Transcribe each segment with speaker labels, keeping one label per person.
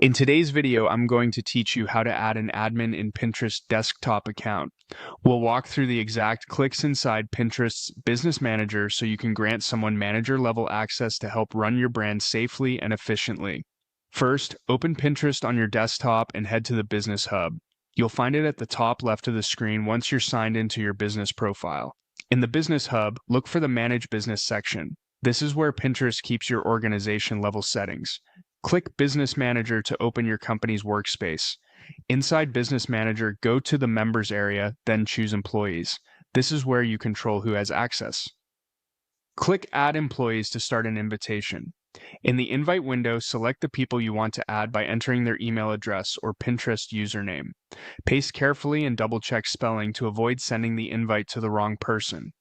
Speaker 1: In today's video, I'm going to teach you how to add an admin in Pinterest desktop account. We'll walk through the exact clicks inside Pinterest's Business Manager so you can grant someone manager-level access to help run your brand safely and efficiently. First, open Pinterest on your desktop and head to the Business Hub. You'll find it at the top left of the screen once you're signed into your business profile. In the Business Hub, look for the Manage Business section. This is where Pinterest keeps your organization level settings. Click Business Manager to open your company's workspace. Inside Business Manager, go to the Members area, then choose Employees. This is where you control who has access. Click Add Employees to start an invitation. In the invite window, select the people you want to add by entering their email address or Pinterest username. Paste carefully and double-check spelling to avoid sending the invite to the wrong person.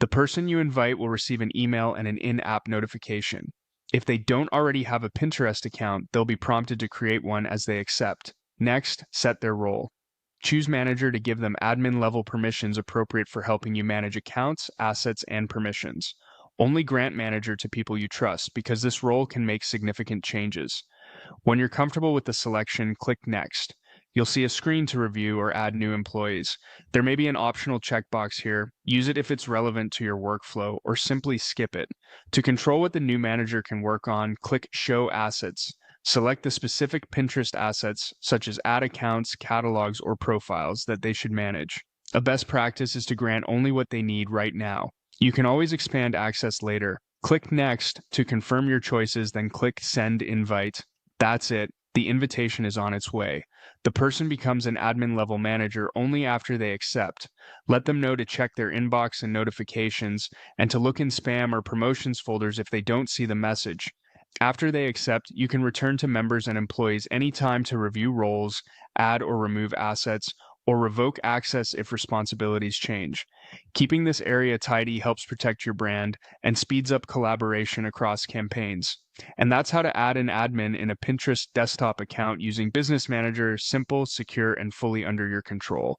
Speaker 1: The person you invite will receive an email and an in-app notification. If they don't already have a Pinterest account, they'll be prompted to create one as they accept. Next, set their role. Choose Manager to give them admin-level permissions appropriate for helping you manage accounts, assets, and permissions. Only grant Manager to people you trust because this role can make significant changes. When you're comfortable with the selection, click Next. You'll see a screen to review or add new employees. There may be an optional checkbox here. Use it if it's relevant to your workflow, or simply skip it. To control what the new manager can work on, click Show Assets. Select the specific Pinterest assets, such as ad accounts, catalogs, or profiles, that they should manage. A best practice is to grant only what they need right now. You can always expand access later. Click Next to confirm your choices, then click Send Invite. That's it. The invitation is on its way. The person becomes an admin-level manager only after they accept. Let them know to check their inbox and notifications, and to look in spam or promotions folders if they don't see the message. After they accept, you can return to members and employees anytime to review roles, add or remove assets, or revoke access if responsibilities change. Keeping this area tidy helps protect your brand and speeds up collaboration across campaigns. And that's how to add an admin in a Pinterest desktop account using Business Manager, simple, secure, and fully under your control.